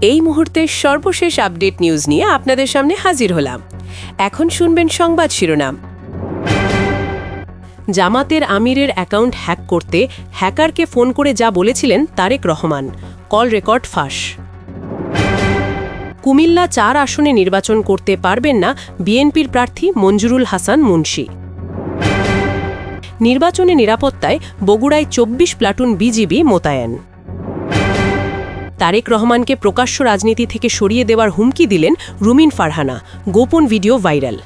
এই মুহূর্তের সর্বশেষ আপডেট নিউজ নিয়ে আপনাদের সামনে হাজির হলাম। এখন শুনবেন সংবাদ শিরোনাম। জামাতের আমিরের অ্যাকাউন্ট হ্যাক করতে হ্যাকারকে ফোন করে যা বলেছিলেন তারেক রহমান, কল রেকর্ড ফাঁস। কুমিল্লা ৪ আসনে নির্বাচন করতে পারবেন না বিএনপির প্রার্থী মঞ্জুরুল হাসান মুন্সি। নির্বাচনে নিরাপত্তায় বগুড়ায় ২৪ প্লাটুন বিজিবি মোতায়েন। তারেক রহমানকে প্রকাশ্য রাজনীতি থেকে সরিয়ে দেওয়ার হুমকি দিলেন রুমিন ফারহানা, গোপন ভিডিও ভাইরাল।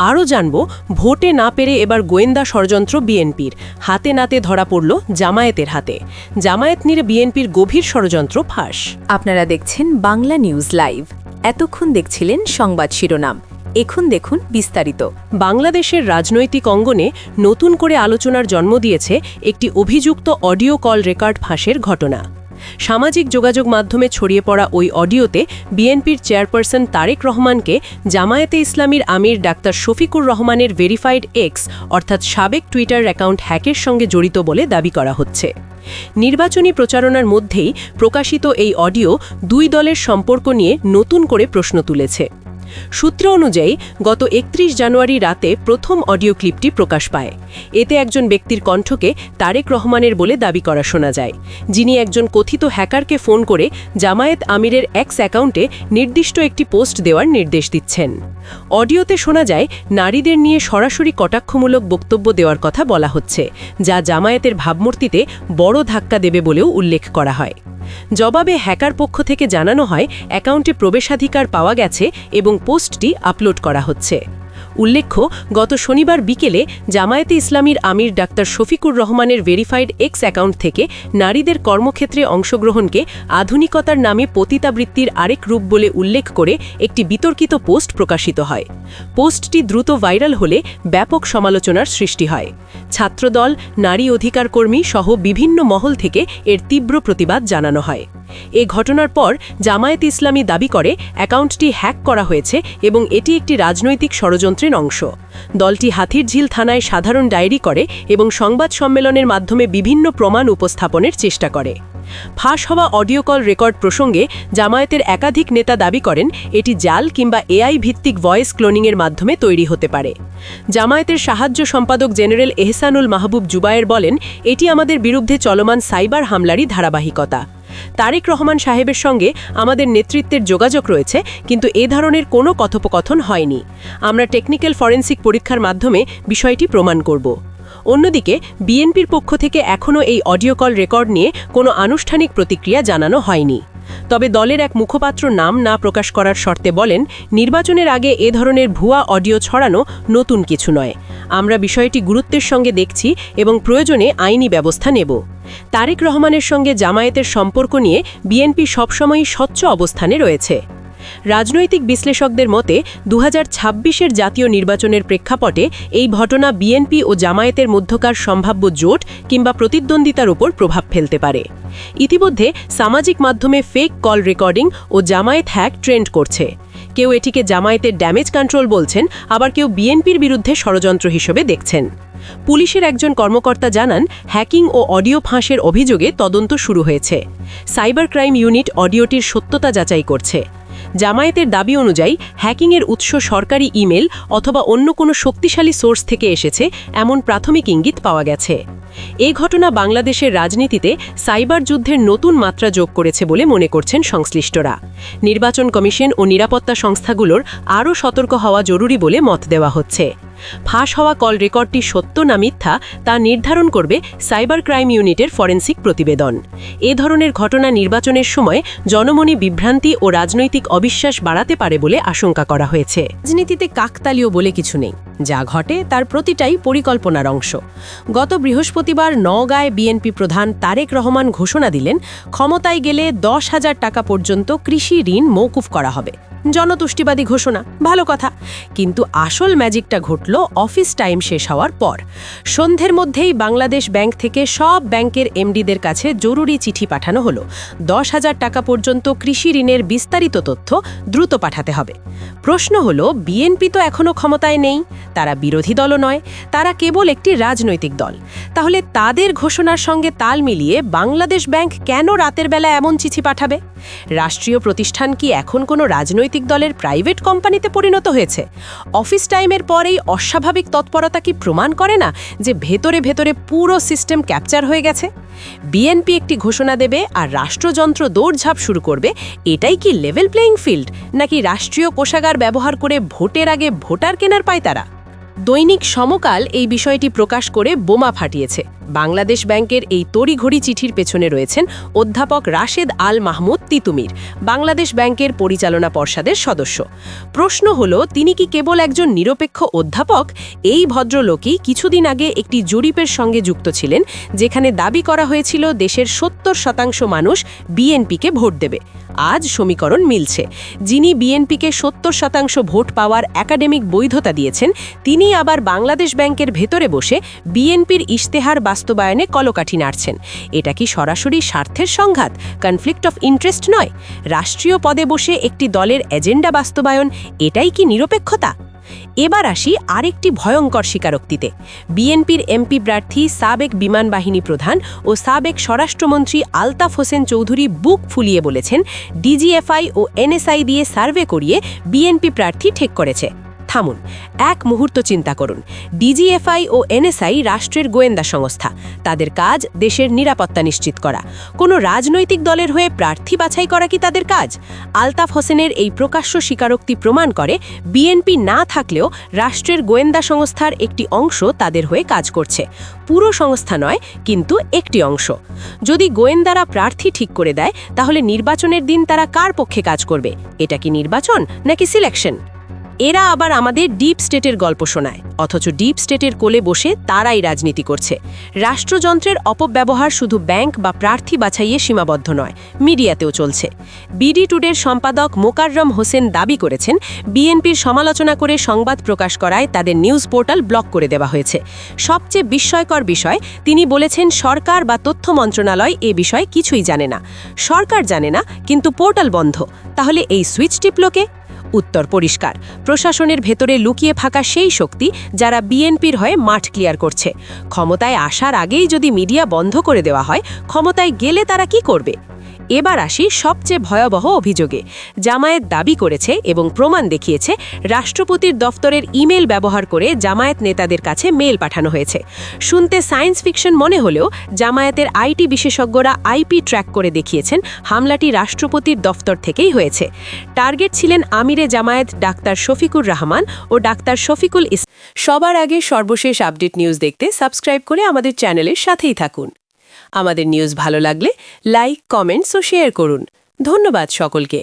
আরও জানব, ভোটে না পেরে এবার গোয়েন্দা ষড়যন্ত্র বিএনপির, হাতে নাতে ধরা পড়ল জামায়াতের হাতে। জামায়াত নিয়ে বিএনপির গভীর ষড়যন্ত্র ফাঁস। আপনারা দেখছেন বাংলা নিউজ লাইভ। এতক্ষণ দেখছিলেন সংবাদ শিরোনাম, এখন দেখুন বিস্তারিত। বাংলাদেশের রাজনৈতিক অঙ্গনে নতুন করে আলোচনার জন্ম দিয়েছে একটি অভিযুক্ত অডিও কল রেকর্ড ফাঁসের ঘটনা। সামাজিক যোগাযোগ মাধ্যমে ছড়িয়ে পড়া ওই অডিওতে বিএনপির চেয়ারপারসন তারেক রহমানকে জামায়াতে ইসলামীর আমির ডাক্তার শফিকুর রহমানের ভেরিফাইড এক্স অর্থাৎ সাবেক টুইটার অ্যাকাউন্ট হ্যাকের সঙ্গে জড়িত বলে দাবি করা হচ্ছে। নির্বাচনী প্রচারণার মধ্যেই প্রকাশিত এই অডিও দুই দলের সম্পর্ক নিয়ে নতুন করে প্রশ্ন তুলেছে। সূত্র অনুযায়ী গত ৩১ জানুয়ারি রাতে প্রথম অডিও ক্লিপটি প্রকাশ পায়। এতে একজন ব্যক্তির কণ্ঠকে তারেক রহমানের বলে দাবি করা শোনা যায়, যিনি একজন কথিত হ্যাকারকে ফোন করে জামায়াত আমিরের এক্স অ্যাকাউন্টে নির্দিষ্ট একটি পোস্ট দেওয়ার নির্দেশ দিচ্ছেন। অডিওতে শোনা যায় নারীদের নিয়ে সরাসরি কটাক্ষমূলক বক্তব্য দেওয়ার কথা বলা হচ্ছে, যা জামায়াতের ভাবমূর্তিতে বড় ধাক্কা দেবে বলেও উল্লেখ করা হয়। জবাবে হ্যাকার পক্ষ থেকে জানানো হয় অ্যাকাউন্টে প্রবেশাধিকার পাওয়া গেছে এবং পোস্টটি আপলোড করা হচ্ছে। উল্লেখ্য, গত শনিবার বিকেলে জামায়াতে ইসলামীর আমির ডাক্তার শফিকুর রহমানের ভেরিফাইড এক্স অ্যাকাউন্ট থেকে নারীদের কর্মক্ষেত্রে অংশগ্রহণকে আধুনিকতার নামে পতিতাবৃত্তির আরেক রূপ বলে উল্লেখ করে একটি বিতর্কিত পোস্ট প্রকাশিত হয়। পোস্টটি দ্রুত ভাইরাল হলে ব্যাপক সমালোচনার সৃষ্টি হয়। ছাত্রদল, নারী অধিকার কর্মী সহ বিভিন্ন মহল থেকে এর তীব্র প্রতিবাদ জানানো হয়। এ ঘটনার পর জামায়াত ইসলামী দাবি করে অ্যাকাউন্টটি হ্যাক করা হয়েছে এবং এটি একটি রাজনৈতিক ষড়যন্ত্রের অংশ। দলটি হাতিরঝিল থানায় সাধারণ ডায়েরি করে এবং সংবাদ সম্মেলনের মাধ্যমে বিভিন্ন প্রমাণ উপস্থাপনের চেষ্টা করে। ফাঁস হওয়া অডিও কল রেকর্ড প্রসঙ্গে জামায়াতের একাধিক নেতা দাবি করেন এটি জাল কিংবা এআই ভিত্তিক ভয়েস ক্লোনিংয়ের মাধ্যমে তৈরি হতে পারে। জামায়াতের সাহায্য সম্পাদক জেনারেল এহসানুল মাহবুব জুবায়ের বলেন, এটি আমাদের বিরুদ্ধে চলমান সাইবার হামলারই ধারাবাহিকতা। তারেক রহমান সাহেবের সঙ্গে আমাদের নেতৃত্বের যোগাযোগ রয়েছে, কিন্তু এ ধরনের কোনো কথোপকথন হয়নি। আমরা টেকনিক্যাল ফরেনসিক পরীক্ষার মাধ্যমে বিষয়টি প্রমাণ করব। অন্যদিকে বিএনপির পক্ষ থেকে এখনও এই অডিও কল রেকর্ড নিয়ে কোনো আনুষ্ঠানিক প্রতিক্রিয়া জানানো হয়নি। তবে দলের এক মুখপাত্র নাম না প্রকাশ করার শর্তে বলেন, নির্বাচনের আগে এ ধরনের ভুয়া অডিও ছড়ানো নতুন কিছু নয়। আমরা বিষয়টি গুরুত্বের সঙ্গে দেখছি এবং প্রয়োজনে আইনি ব্যবস্থা নেব। তারেক রহমানের সঙ্গে জামায়াতের সম্পর্ক নিয়ে বিএনপি সবসময়ই স্বচ্ছ অবস্থানে রয়েছে। রাজনৈতিক বিশ্লেষকদের মতে ২০২৬-এর জাতীয় নির্বাচনের প্রেক্ষাপটে এই ঘটনা বিএনপি ও জামায়াতের মধ্যকার সম্ভাব্য জোট কিংবা প্রতিদ্বন্দ্বিতার উপর প্রভাব ফেলতে পারে। ইতিমধ্যে সামাজিক মাধ্যমে ফেক কল রেকর্ডিং ও জামায়াত হ্যাক ট্রেন্ড করছে। কেউ এটিকে জামায়াতের ড্যামেজ কন্ট্রোল বলছেন, আবার কেউ বিএনপির বিরুদ্ধে ষড়যন্ত্র হিসেবে দেখছেন। পুলিশের একজন কর্মকর্তা জানান, হ্যাকিং ও অডিও ফাঁসের অভিযোগে তদন্ত শুরু হয়েছে। সাইবার ক্রাইম ইউনিট অডিওটির সত্যতা যাচাই করছে। জামায়াতের দাবি অনুযায়ী হ্যাকিংয়ের উৎস সরকারি ইমেল অথবা অন্য কোনো শক্তিশালী সোর্স থেকে এসেছে, এমন প্রাথমিক ইঙ্গিত পাওয়া গেছে। এই ঘটনা বাংলাদেশের রাজনীতিতে সাইবার যুদ্ধের নতুন মাত্রা যোগ করেছে বলে মনে করছেন সংশ্লিষ্টরা। নির্বাচন কমিশন ও নিরাপত্তা সংস্থাগুলোর আরও সতর্ক হওয়া জরুরি বলে মত দেওয়া হচ্ছে। ফাঁস হওয়া কল রেকর্ডটি সত্য না মিথ্যা তা নির্ধারণ করবে সাইবার ক্রাইম ইউনিটের ফরেনসিক প্রতিবেদন। এ ধরনের ঘটনা নির্বাচনের সময় জনমনে বিভ্রান্তি ও রাজনৈতিক অবিশ্বাস বাড়াতে পারে বলে আশঙ্কা করা হয়েছে। রাজনীতিতে কাকতালীয় বলে কিছু নেই, যা ঘটে তার প্রতিটাই পরিকল্পনার অংশ। গত বৃহস্পতিবার নওগাঁয় বিএনপি প্রধান তারেক রহমান ঘোষণা দিলেন, ক্ষমতায় গেলে ১০,০০০ টাকা পর্যন্ত কৃষি ঋণ মওকুফ করা হবে। জনতুষ্টিবাদী ঘোষণা, ভালো কথা, কিন্তু আসল ম্যাজিকটা ঘটল উঠল অফিস টাইম শেষ হওয়ার পর। সন্ধ্যের মধ্যেই বাংলাদেশ ব্যাংক থেকে সব ব্যাংকের এমডিদের কাছে জরুরি চিঠি পাঠানো হলো। 10,000 টাকা পর্যন্ত কৃষি ঋণের বিস্তারিত তথ্য দ্রুত পাঠাতে হবে। প্রশ্ন হলো, বিএনপি তো এখনও ক্ষমতায় নেই, তারা বিরোধী দলও নয়, তারা কেবল একটি রাজনৈতিক দল। তাহলে তাদের ঘোষণার সঙ্গে তাল মিলিয়ে বাংলাদেশ ব্যাংক কেন রাতের বেলা এমন চিঠি পাঠাবে? রাষ্ট্রীয় প্রতিষ্ঠান কি এখন কোনো রাজনৈতিক দলের প্রাইভেট কোম্পানিতে পরিণত হয়েছে? অফিস টাইমের পরেই অস্বাভাবিক তৎপরতা কি প্রমাণ করে না যে ভেতরে ভেতরে পুরো সিস্টেম ক্যাপচার হয়ে গেছে? বিএনপি একটি ঘোষণা দেবে আর রাষ্ট্রযন্ত্র দৌড়ঝাঁপ শুরু করবে, এটাই কি লেভেল প্লেয়িং ফিল্ড, নাকি রাষ্ট্রীয় কোষাগার ব্যবহার করে ভোটের আগে ভোটার কেনার পায়তারা? দৈনিক সমকাল এই বিষয়টি প্রকাশ করে বোমা ফাটিয়েছে। বাংলাদেশ ব্যাংকের এই তড়িঘড়ি চিঠির পেছনে রয়েছেন অধ্যাপক রাশেদ আল মাহমুদ তিতুমির, বাংলাদেশ ব্যাংকের পরিচালনা পর্ষদের সদস্য। প্রশ্ন হলো, তিনি কি কেবল একজন নিরপেক্ষ অধ্যাপক? এই ভদ্রলোকই কিছুদিন আগে একটি জরিপের সঙ্গে যুক্ত ছিলেন, যেখানে দাবি করা হয়েছিল দেশের 70% মানুষ বিএনপিকে ভোট দেবে। আজ সমীকরণ মিলছে। যিনি বিএনপিকে 70% ভোট পাওয়ার একাডেমিক বৈধতা দিয়েছেন, তিনি আবার বাংলাদেশ ব্যাংকের ভেতরে বসে বিএনপির ইশতেহার বাস্তবায়নে কলকাঠি নাড়ছেন। এটা কি সরাসরি স্বার্থের সংঘাত, কনফ্লিক্ট অফ ইন্টারেস্ট নয়? রাষ্ট্রীয় পদে বসে একটি দলের এজেন্ডা বাস্তবায়ন, এটাই কি নিরপেক্ষতা? এবার আসি আরেকটি ভয়ঙ্কর স্বীকারোক্তিতে। বিএনপির এমপি প্রার্থী সাবেক বিমান বাহিনী প্রধান ও সাবেক স্বরাষ্ট্রমন্ত্রী আলতাফ হোসেন চৌধুরী বুক ফুলিয়ে বলেছেন, ডিজিএফআই ও এনএসআই দিয়ে সার্ভে করিয়ে বিএনপি প্রার্থী ঠিক করেছে। থামুন, এক মুহূর্ত চিন্তা করুন। ডিজিএফআই ও এনএসআই রাষ্ট্রের গোয়েন্দা সংস্থা, তাদের কাজ দেশের নিরাপত্তা নিশ্চিত করা। কোনো রাজনৈতিক দলের হয়ে প্রার্থী বাছাই করা কি তাদের কাজ? আলতাফ হোসেনের এই প্রকাশ্য স্বীকারোক্তি প্রমাণ করে বিএনপি না থাকলেও রাষ্ট্রের গোয়েন্দা সংস্থার একটি অংশ তাদের হয়ে কাজ করছে। পুরো সংস্থা নয়, কিন্তু একটি অংশ। যদি গোয়েন্দারা প্রার্থী ঠিক করে দেয়, তাহলে নির্বাচনের দিন তারা কার পক্ষে কাজ করবে? এটা কি নির্বাচন নাকি সিলেকশন? এরা আবার আমাদের ডিপ স্টেটের গল্প শোনায়, অথচ ডিপ স্টেটের কোলে বসে তারাই রাজনীতি করছে। রাষ্ট্রযন্ত্রের অপব্যবহার শুধু ব্যাংক বা প্রার্থী বাছাইয়ে সীমাবদ্ধ নয়, মিডিয়াতেও চলছে। বিডি টুডের সম্পাদক মোকাররম হোসেন দাবি করেছেন, বিএনপির সমালোচনা করে সংবাদ প্রকাশ করায় তাদের নিউজ পোর্টাল ব্লক করে দেওয়া হয়েছে। সবচেয়ে বিস্ময়কর বিষয়, তিনি বলেছেন সরকার বা তথ্য মন্ত্রণালয় এ বিষয়ে কিছুই জানে না। সরকার জানে না, কিন্তু পোর্টাল বন্ধ। তাহলে এই সুইচ টিপল কে? উত্তর পরিষ্কার, প্রশাসনের ভেতরে লুকিয়ে থাকা সেই শক্তি যারা বিএনপির হয়ে মাঠ ক্লিয়ার করছে। ক্ষমতায় আসার আগেই যদি মিডিয়া বন্ধ করে দেওয়া হয়, ক্ষমতায় গেলে তারা কি করবে? এবার আসি সবচেয়ে ভয়াবহ অভিযোগে। জামায়াত দাবি করেছে এবং প্রমাণ দেখিয়েছে, রাষ্ট্রপতির দফতরের ইমেল ব্যবহার করে জামায়াত নেতাদের কাছে মেল পাঠানো হয়েছে। শুনতে সায়েন্স ফিকশন মনে হলেও জামায়াতের আইটি বিশেষজ্ঞরা আইপি ট্র্যাক করে দেখিয়েছেন হামলাটি রাষ্ট্রপতির দফতর থেকেই হয়েছে। টার্গেট ছিলেন আমিরে জামায়াত ডাক্তার শফিকুর রহমান ও ডাক্তার শফিকুল ইসলাম। সবার আগে সর্বশেষ আপডেট নিউজ দেখতে সাবস্ক্রাইব করে আমাদের চ্যানেলের সাথেই থাকুন। আমাদের নিউজ ভালো লাগলে লাইক, কমেন্টস ও শেয়ার করুন। ধন্যবাদ সকলকে।